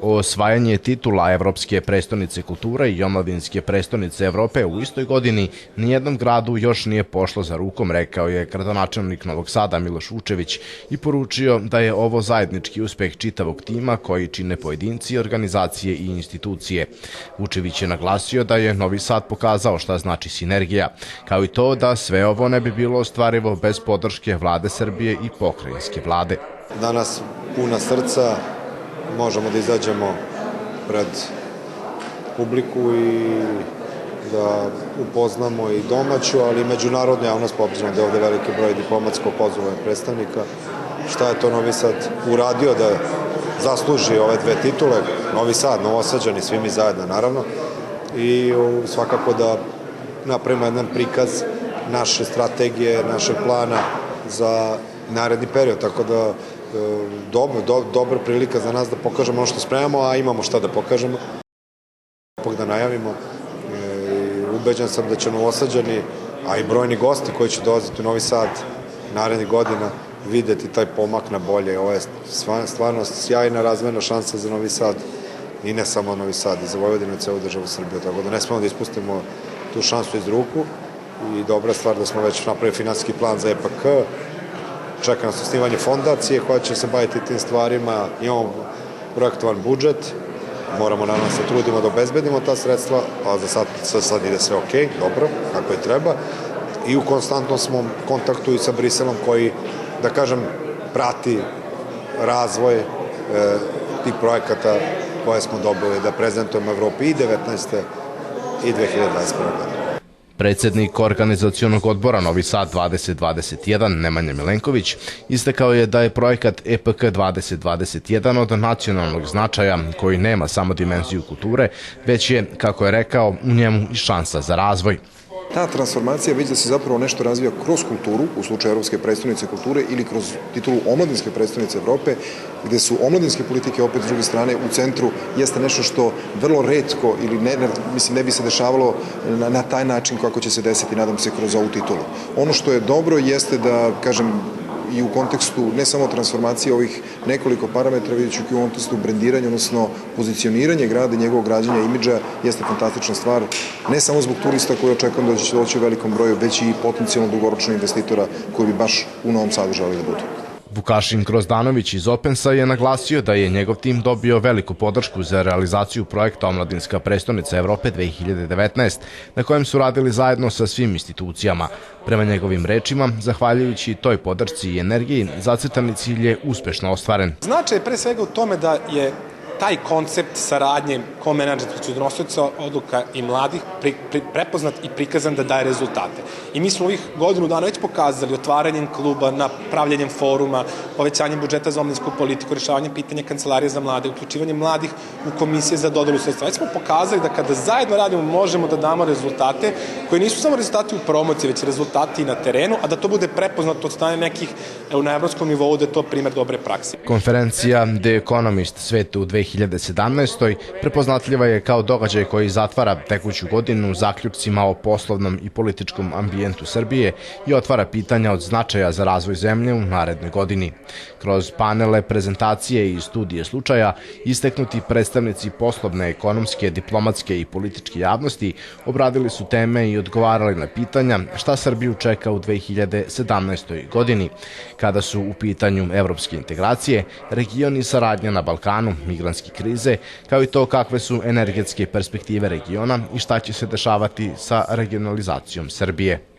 Osvajanje titula Evropske prestonice kulture i omladinske prestonice Evrope u istoj godini nijednom gradu još nije pošlo za rukom, rekao je gradonačelnik Novog Sada Miloš Vučević i poručio da je ovo zajednički uspeh čitavog tima koji čine pojedinci, organizacije i institucije. Vučević je naglasio da je Novi Sad pokazao šta znači sinergija, kao i to da sve ovo ne bi bilo ostvarivo bez podrške vlade Srbije i pokrajinske vlade. Danas puna srca možemo da izađemo pred publiku i da upoznamo i domaću, ali i međunarodnu javnost, obzirom da je ovde veliki broj diplomatsko pozvanih predstavnika. Šta je to Novi Sad uradio da zasluži ove dve titule? Novi Sad, Novosađani, svi mi zajedno naravno. I svakako da napravimo jedan prikaz naše strategije, našeg plana za naredni period, tako da dobra prilika za nas da pokažemo ono što spremamo, a imamo šta da pokažemo. Da najavimo, ubeđen sam da će Novosađani, a i brojni gosti koji će dolaziti u Novi Sad narednih godina videti taj pomak na bolje. Ovo je stvarno sjajna razvojna šansa za Novi Sad i ne samo Novi Sad, i za Vojvodinu i celu državu Srbiju, tako da ne smemo da ispustimo tu šansu iz ruku i dobra stvar da smo već napravili finansijski plan za EPK. Čeka nas osnivanje fondacije koja će se baviti tim stvarima, imamo projektovan budžet, moramo naravno se trudimo da obezbedimo ta sredstva, a za sad ide sve ok, dobro, kako i treba. I u konstantnom smo kontaktu i sa Briselom koji, da kažem, prati razvoj tih projekata koje smo dobili da prezentujemo Evropi i 19. i 2021. godine. Predsednik organizacionog odbora Novi Sad 2021 Nemanja Milenković istakao je da je projekat EPK 2021 od nacionalnog značaja koji nema samo dimenziju kulture, već je, kako je rekao, u njemu i šansa za razvoj. Ta transformacija već da se zapravo nešto razvija kroz kulturu, u slučaju Evropske prestonice kulture, ili kroz titulu Omladinske prestonice Evrope, gde su omladinske politike opet s druge strane u centru, jeste nešto što vrlo retko ili ne bi se dešavalo na taj način kako će se desiti, nadam se, kroz ovu titulu. Ono što je dobro jeste da, kažem, i u kontekstu ne samo transformacije ovih nekoliko parametra, vidjet ću i u kontekstu brendiranja, odnosno pozicioniranje grada i njegovog građanja imidža jeste fantastična stvar, ne samo zbog turista koji očekujem da će doći u velikom broju, već i potencijalno dugoročno investitora koji bi baš u Novom Sadu želeli da budu. Vukašin Grozdanović iz Opensa je naglasio da je njegov tim dobio veliku podršku za realizaciju projekta Omladinska prestonica Evrope 2019, na kojem su radili zajedno sa svim institucijama. Prema njegovim rečima, zahvaljujući toj podršci i energiji, zacrtani cilj je uspešno ostvaren. Značaj je pre svega u tome da je taj koncept saradnje ko-menadžerskih donosioca odluka i mladih prepoznat i prikazan da daje rezultate. I mi smo ovih godinu dana već pokazali otvaranjem kluba, napravljanjem foruma, povećanjem budžeta za omladinsku politiku, rešavanjem pitanja kancelarije za mlade, uključivanjem mladih u komisije za dodelu sredstva. Već smo pokazali da kada zajedno radimo možemo da damo rezultate koji nisu samo rezultati u promociji, već rezultati i na terenu, a da to bude prepoznato od strane nekih na evropskom nivou, da je to primer dobre prakse. Konferencija The Economist svetu u 2017. prepoznatljiva je kao događaj koji zatvara tekuću godinu zaključcima o poslovnom i političkom ambijentu Srbije i otvara pitanja od značaja za razvoj zemlje u narednoj godini. Kroz panele, prezentacije i studije slučaja, isteknuti predstavnici poslovne, ekonomske, diplomatske i političke javnosti obradili su teme i odgovarali na pitanja šta Srbiju čeka u 2017. godini, kada su u pitanju evropske integracije, region i saradnja na Balkanu, migrantske krize, kao i to kakve su energetske perspektive regiona i šta će se dešavati sa regionalizacijom Srbije.